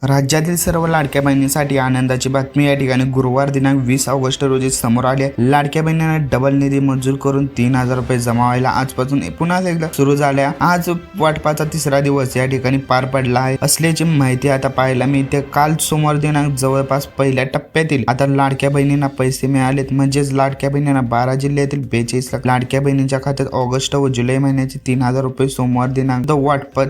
राज्यातील सर्व लाडक्या बहिणींसाठी आनंदाची बातमी या ठिकाणी गुरुवार दिनांक 20 ऑगस्ट रोजी समोर आली आहे। लाडक्या बहिणींना डबल निधी मंजूर करून 3000 रुपये जमा व्हायला आजपासून पुन्हा एकदा सुरू झाल्या। आज वाटपाचा तिसरा दिवस या ठिकाणी पार पडला आहे असल्याची माहिती आता पाहायला मिळते। काल सोमवार दिनांक जवळपास पहिल्या टप्प्यातील आता लाडक्या बहिणींना पैसे मिळालेत। म्हणजेच लाडक्या बहिणींना 12 जिल्ह्यातील 42 लाख लाडक्या बहिणींच्या खात्यात ऑगस्ट व जुलै महिन्याचे 3000 रुपये सोमवार दिनांक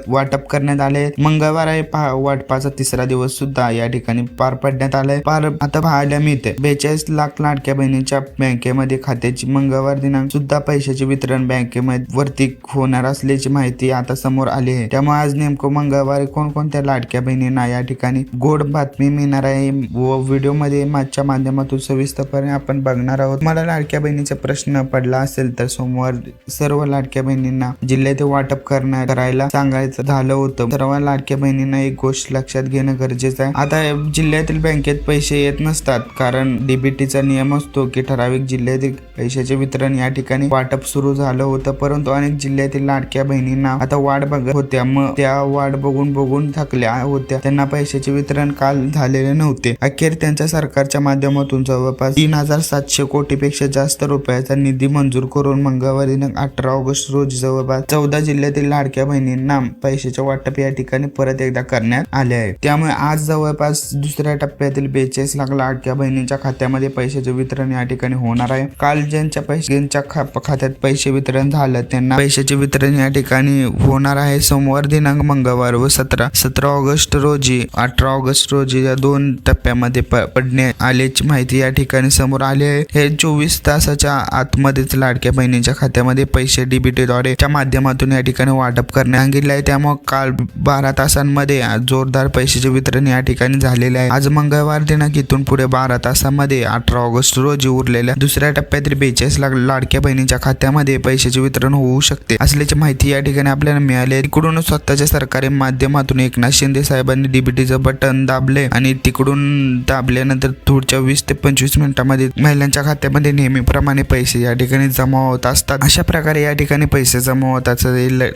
वाटप करण्यात आले। मंगळवार आहे वाटपाचा तिसरा दिवस सुद्धा या ठिकाणी पार पडण्यात आलाय। आता पाहायला मिळते 42 लाख लाडक्या बहिणींच्या बँकेमध्ये खात्याची मंगळवार दिनांक सुद्धा पैशाचे वितरण बँकेमध्ये वरती होणार असल्याची माहिती आता समोर आली आहे। त्यामुळे आज नेमकं मंगळवारी कोणकोणत्या लाडक्या बहिणींना या ठिकाणी गोड बातमी मिळणार आहे व व्हिडिओ मध्ये माझ्या माध्यमातून सविस्तरपणे आपण बघणार आहोत। मला लाडक्या बहिणीचा प्रश्न पडला असेल तर सोमवार सर्व लाडक्या बहिणींना जिल्ह्यात वाटप करायला सांगायचं झालं होतं। सर्व लाडक्या बहिणींना एक गोष्ट लक्षात घेणं गरजेचं आहे। आता जिल्ह्यातील बँकेत पैसे येत नसतात कारण डीबीटीचा नियम असतो की ठराविक जिल्ह्यातील पैशाचे वितरण या ठिकाणी वाटप सुरू झालं होतं, परंतु अनेक जिल्ह्यातील लाडक्या बहिणींना आता वाट बघत होत्या। मग त्या वाट बघून थकल्या होत्या, त्यांना पैशाचे वितरण काल झालेले नव्हते। अखेर त्यांच्या सरकारच्या माध्यमातून जवळपास 3700 कोटीपेक्षा जास्त रुपयाचा निधी मंजूर करून मंगळवारी 18 ऑगस्ट रोजी जवळपास 14 जिल्ह्यातील लाडक्या बहिणींना पैशाचे वाटप या ठिकाणी परत एकदा करण्यात आले आहे। त्यामुळे आज जवळपास दुसऱ्या टप्प्यातील 42 लाख लाडक्या बहिणींच्या खात्यामध्ये पैशाचे वितरण या ठिकाणी होणार आहे। काल ज्यांच्या खात्यात पैसे वितरण झालं त्यांना पैशाचे वितरण या ठिकाणी होणार आहे सोमवार दिनांक मंगळवार व 17 ऑगस्ट रोजी 18 ऑगस्ट रोजी या दोन टप्प्यामध्ये पडण्यात आल्याची माहिती या ठिकाणी समोर आली आहे। हे 24 तासाच्या आतमध्येच लाडक्या बहिणींच्या खात्यामध्ये पैसे डीबीटीद्वारे च्या माध्यमातून या ठिकाणी वाटप करण्यात सांगितले आहे। त्यामुळे काल 12 तासांमध्ये जोरदार पैशाचे वितरण या ठिकाणी झालेले आहे। आज मंगळवार दिनांक इथून पुढे 12 तासांमध्ये 18 ऑगस्ट रोजी उरलेल्या दुसऱ्या टप्प्यातील 42 लाख लाडक्या बहिणींच्या खात्यामध्ये पैशाचे वितरण होऊ शकते असल्याची माहिती या ठिकाणी आपल्याला मिळाली आहे। तिकडून स्वतःच्या सरकारी माध्यमातून एकनाथ शिंदे साहेबांनी डीबीटीचं बटन दाबले आणि तिकडून दाबल्यानंतर पुढच्या 20 ते 25 मिनिटांमध्ये महिलांच्या खात्यामध्ये नेहमीप्रमाणे पैसे या ठिकाणी जमा होत असतात। अशा प्रकारे या ठिकाणी पैसे जमा होतात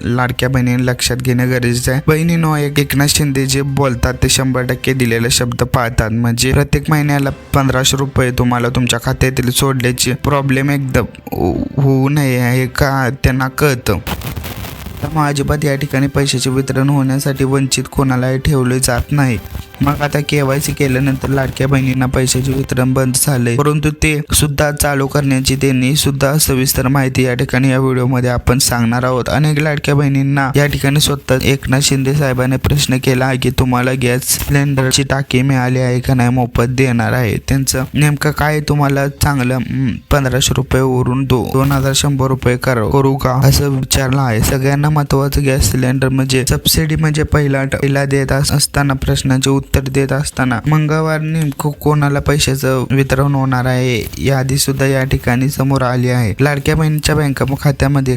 लाडक्या बहिणींनी लक्षात घेणं गरजेचं आहे। बहिणींनो, एकनाथ शिंदे जे बोलतात ते 100% दिलेले शब्द पाळतात। म्हणजे प्रत्येक महिन्याला 1500 रुपये तुम्हाला तुमच्या खात्यातील सोडल्याची प्रॉब्लेम एकदम होऊ नये हे का त्यांना कळतं। त्यामुळे अजिबात या ठिकाणी पैशाचे वितरण होण्यासाठी वंचित कोणालाही ठेवले जात नाही। मग आता KYC केल्यानंतर लाडक्या बहिणींना पैशाचे वितरण बंद झाले, परंतु ते सुद्धा चालू करण्याची त्यांनी सुद्धा सविस्तर माहिती या ठिकाणी या व्हिडिओमध्ये आपण सांगणार आहोत। अनेक लाडक्या बहिणींना या ठिकाणी स्वतः एकनाथ शिंदे साहेबांनी प्रश्न केला आहे की तुम्हाला गॅस सिलेंडरची टाकी मिळाली आहे का नाही, मोफत देणार आहे। त्यांचं नेमकं काय तुम्हाला चांगलं 1500 रुपये वरून 2100 रुपये करू का असं विचारलं आहे। सगळ्यांना महत्वाचं गॅस सिलेंडर म्हणजे सबसिडी म्हणजे पहिला देत असताना प्रश्नाचे उत्तर देत असताना मंगळवार नेमकं कोणाला पैशाचं वितरण होणार आहे यादी सुद्धा या ठिकाणी समोर आली आहे। लाडक्या बहिणीच्या बँक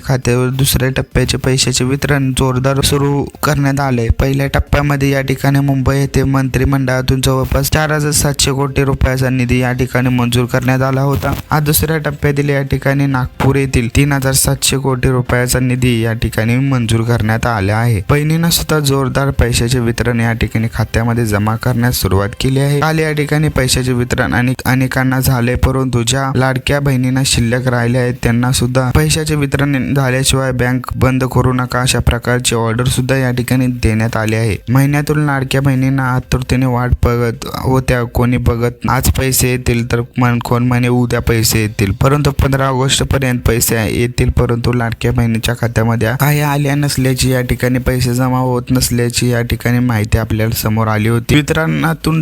खात्यावर दुसऱ्या टप्प्याचे पैशाचे वितरण जोरदार सुरू करण्यात आले। पहिल्या टप्प्यामध्ये या ठिकाणी मुंबई येथे मंत्रिमंडळातून जवळपास 4700 कोटी रुपयाचा निधी या ठिकाणी मंजूर करण्यात आला होता। आज दुसऱ्या टप्प्यातील या ठिकाणी नागपूर येथील 3700 कोटी रुपयाचा निधी या ठिकाणी मंजूर करण्यात आला आहे। बहिणींना सुद्धा जोरदार पैशाचे वितरण या ठिकाणी खात्यामध्ये जमा करण्यास सुरुवात केली आहे। काल या ठिकाणी पैशाचे वितरण अनेकांना झाले, परंतु ज्या लाडक्या बहिणींना शिल्लक राहिले आहेत त्यांना सुद्धा पैशाचे वितरण झाल्याशिवाय बँक बंद करू नका अशा प्रकारची ऑर्डर सुद्धा या ठिकाणी देण्यात आली आहे। महिन्यातून लाडक्या बहिणींना आतुरतेने वाट बघत होत्या, कोणी बघत आज पैसे येतील तर कोण म्हणे उद्या पैसे येतील, परंतु 15 ऑगस्ट पर्यंत पैसे येतील, परंतु लाडक्या बहिणीच्या खात्यामध्ये काही आल्या नसल्याची या ठिकाणी पैसे जमा होत नसल्याची या ठिकाणी माहिती आपल्याला समोर आली होती। वितरणातून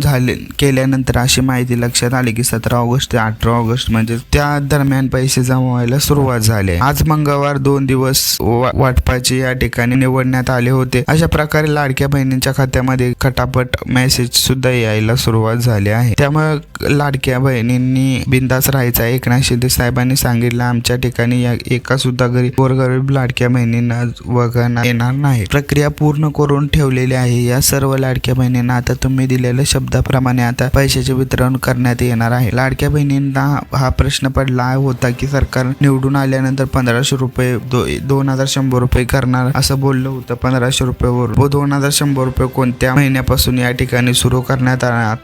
केल्यानंतर अशी माहिती लक्षात आली की 17 ऑगस्ट ते 18 ऑगस्ट म्हणजे त्या दरम्यान पैसे जमा व्हायला सुरुवात झाली। आज मंगळवार 2 दिवस वाटपाचे या ठिकाणी निवडण्यात आले होते। अशा प्रकारे लाडक्या बहिणींच्या खात्यामध्ये खटापट मेसेज सुद्धा यायला सुरुवात झाली आहे। त्यामुळे लाडक्या बहिणींनी बिंदास राहायचा। एकनाथ शिंदे साहेबांनी सांगितलं आमच्या ठिकाणी एका सुद्धा गोरगरीब लाडक्या बहिणींना वगळण्यात येणार नाही। प्रक्रिया पूर्ण करून ठेवलेली आहे। या सर्व लाडक्या बहिणींना आता तुम्ही दिलेल्या शब्दाप्रमाणे आता पैशाचे वितरण करण्यात येणार आहे. लाडक्या बहिणींना हा प्रश्न पडला होता की सरकार निवडून आल्यानंतर 1500 रुपये 2100 रुपये करणार असं बोललं होतं. 1500 रुपयावर व 2100 रुपये कोणत्या महिन्यापासून या ठिकाणी सुरू करण्यात आला.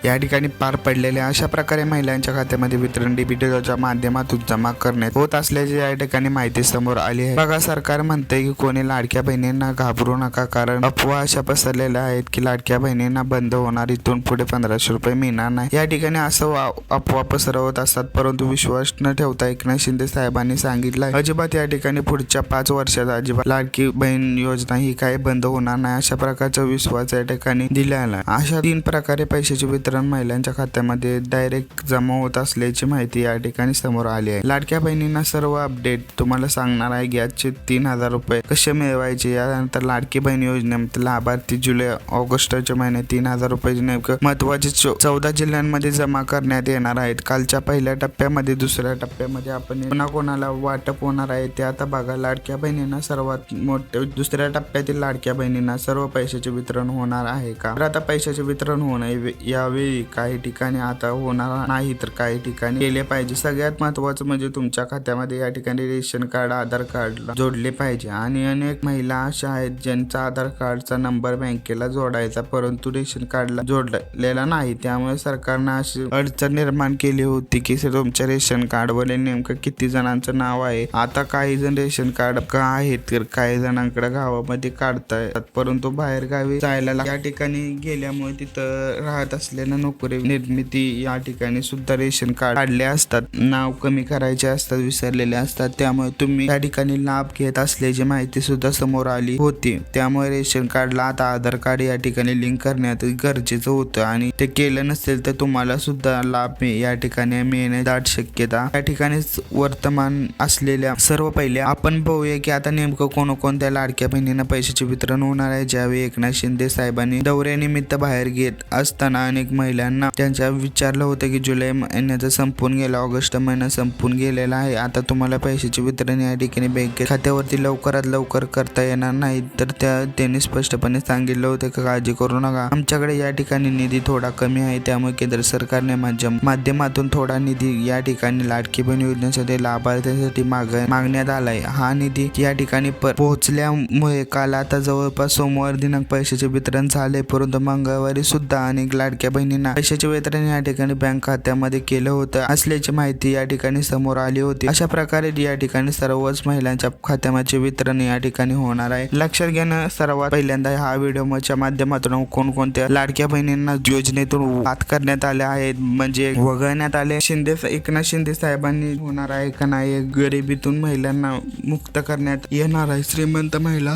या ठिकाणी पार पडलेल्या अशा प्रकारे महिलांच्या खात्यामध्ये वितरण डीबीटीच्या माध्यमातून जमा करण्यात होत असल्याची या ठिकाणी माहिती समोर आली आहे. बघा, सरकार म्हणते की कोणी लाडक्या बहिणींना घाबरू नका, कारण अफवा अशा पसरलेल्या आहेत की लाडक्या बहिणींना बंद होणार, इथून पुढे 1500 रुपये मिळणार नाही. या ठिकाणी असं अफवा पसरवत असतात, परंतु विश्वास न ठेवता एकनाथ शिंदे साहेबांनी सांगितलं अजिबात या ठिकाणी पुढच्या 5 वर्षात अजिबात लाडकी बहीण योजना ही काही बंद होणार नाही, अशा प्रकारचा विश्वास या ठिकाणी दिला आला. अशा 3 प्रकारे पैशाचे वितरण महिलांच्या खात्यामध्ये डायरेक्ट जमा होत असल्याची माहिती या ठिकाणी समोर आली आहे. लाडक्या बहिणींना सर्व अपडेट तुम्हाला सांगणार आहे. गॅसचे 3000 रुपये कसे मिळवायचे, यानंतर लाडकी बहीण योजनेमध्ये लाभार्थी जुलै ऑगस्टच्या महिन्यात 3000 रुपये नेमकं महत्वाचे 14 जिल्ह्यांमध्ये जमा करण्यात येणार आहेत. कालच्या पहिल्या टप्प्यामध्ये, दुसऱ्या टप्प्यामध्ये आपण कोणाकोणाला वाटप होणार आहे ते आता बघा. लाडक्या बहिणींना सर्वात मोठे दुसऱ्या टप्प्यातील लाडक्या बहिणींना सर्व पैशाचे वितरण होणार आहे का? तर आता पैशाचे वितरण होणे यावेळी काही ठिकाणी आता होणार नाही, तर काही ठिकाणी केले पाहिजे. सगळ्यात महत्वाचं म्हणजे तुमच्या खात्यामध्ये या ठिकाणी रेशन कार्ड, आधार कार्ड जोडले पाहिजे. आणि अनेक महिला अशा आहेत ज्यांचा आधार कार्डचा नंबर बँकेला जोडायचा, परंतु रेशन कार्डला जोडलेला नाही. त्यामुळे सरकारनं अशी अडचण निर्माण केली होती की तुमच्या रेशन कार्डवर नेमकं किती जणांचं नाव आहे. आता काही जण रेशन कार्ड का आहेत, तर काही जणांकडे गावामध्ये काढता येतात, परंतु बाहेर गावी जायला या ठिकाणी गेल्यामुळे तिथं राहत असलेल्या नोकरी निर्मिती या ठिकाणी सुद्धा रेशन कार्ड काढले असतात, नाव कमी करायचे असतात, विसरलेले असतात. त्यामुळे तुम्ही या ठिकाणी लाभ घेत असल्याची माहिती सुद्धा समोर आली होती. त्यामुळे रेशन कार्डला आता आधार कार्ड या ठिकाणी लिंक करण्यात गरजेचं होतं, आणि ते केलं नसेल तर तुम्हाला सुद्धा लाभ या ठिकाणी मिळण्याची दाट शक्यता या ठिकाणी वर्तमान असलेल्या. सर्व पहिले आपण बघूया की आता नेमकं कोणकोणत्या लाडक्या बहिणींना पैशाचे वितरण होणार आहे. ज्यावेळी एकनाथ शिंदे साहेबांनी दौऱ्यानिमित्त बाहेर घेत असताना अनेक महिलांना त्यांच्या विचारलं होतं की जुलै महिन्याचा संपून गेला, ऑगस्ट महिना संपून गेलेला आहे, आता तुम्हाला पैशाचे वितरण या ठिकाणी बँकेत खात्यावरती लवकरात लवकर करता येणार नाही. तर त्यांनी स्पष्टपणे सांगितलं होतं की काळजी करू नका, आमच्याकडे या ठिकाणी निधी थोडा कमी आहे, त्यामुळे केंद्र सरकारने माध्यमातून थोडा निधी या ठिकाणी लाडकी बहीण योजनेसाठी लाभार्थ्यांसाठी मागण्यात आलाय. हा निधी या ठिकाणी पोहोचल्यामुळे काल आता जवळपास सोमवार दिनांक पैशाचे वितरण झाले, परंतु मंगळवारी सुद्धा अनेक लाडक्या बहिणींना पैशाचे वितरण या ठिकाणी बँक खात्यामध्ये केलं होतं असल्याची माहिती या ठिकाणी समोर आली होती. अशा प्रकारे या ठिकाणी सर्वच महिलांच्या खात्यामध्ये वितरण या ठिकाणी होणार आहे. लक्षात घेणं सर्वात पहिल्यांदा हा व्हिडिओच्या माध्यमातून कोणकोणत्या लाडक्या बहिणींना योजनेतून बात करण्यात आल्या आहेत, म्हणजे वगळण्यात आले. एकनाथ शिंदे साहेबांनी होणार आहे का नाही, गरिबीतून महिलांना मुक्त करण्यात येणार आहे. श्रीमंत महिला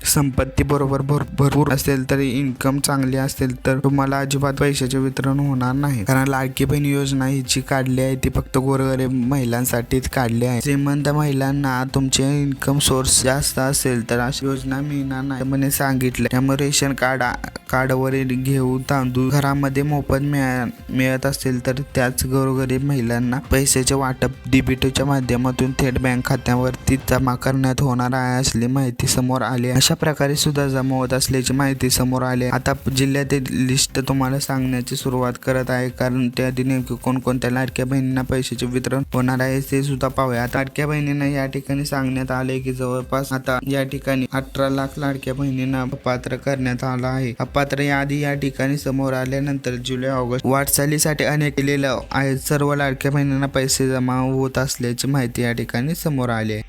संपत्ती बरोबर भरपूर असेल तरी इन्कम चांगली असेल तर तुम्हाला अजिबात पैशाचे वितरण होणार नाही, कारण लाडकी बहीण योजना ही जी काढली आहे ती फक्त गोरगरीब महिलांसाठीच काढली आहे. श्रीमंत महिलांना तुमचे इन्कम सोर्स जास्त असेल तर अशी योजना मिळणार नाही म्हणे सांगितलं. त्यामुळे रेशन कार्डवरील घेऊन तांदूळ घरामध्ये मोफत मिळत असेल तर त्याच गोरगरीब महिलांना पैशाचे वाटप डीबीटीच्या माध्यमातून थेट बँक खात्यावरती जमा करण्यात होणार आहे असली माहिती समोर आली. अशा प्रकारे सुद्धा जमा होत असल्याची माहिती समोर आली. आता जिल्ह्यातील लिस्ट तुम्हाला सांगण्याची सुरुवात करत आहे, कारण त्याआधी नेमके कोणकोणत्या लाडक्या बहिणींना पैशाचे वितरण होणार आहे ते सुद्धा पाहूया. लाडक्या बहिणींना या ठिकाणी सांगण्यात आले की जवळपास आता या ठिकाणी 18 लाख लाडक्या बहिणींना पात्र करण्यात आला आहे. पात्र यादी या ठिकाणी समोर आल्यानंतर जुलै ऑगस्ट वाटचालीसाठी अनेक केलेलं आहे. सर्व लाडक्या बहिणींना पैसे जमा होत असल्याची माहिती या ठिकाणी समोर आली आहे.